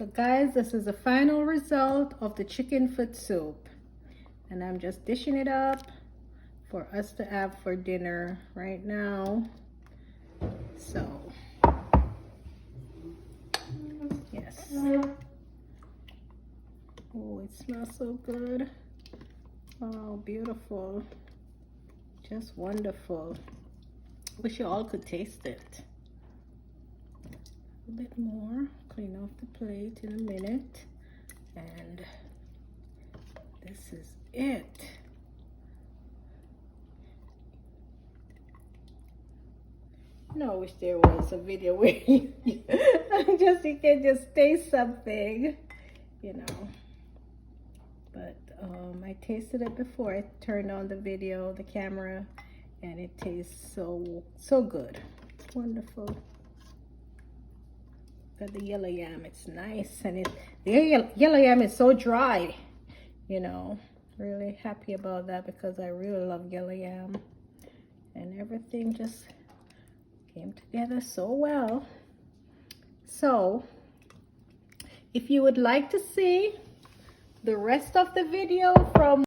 So guys, this is the final result of the chicken foot soup. And I'm just dishing it up for us to have for dinner right now. So, yes. Oh, it smells so good. Oh, beautiful. Just wonderful. Wish you all could taste it. A bit more. Clean off the plate in a minute. And this is it. No, I wish there was a video where you can just taste something, you know. But I tasted it before I turned on the video, the camera, and it tastes so good. It's wonderful. Got the yellow yam, it's nice, and the yellow yam is so dry, you know. Really happy about that because I really love yellow yam, and everything just came together so well. So if you would like to see the rest of the video from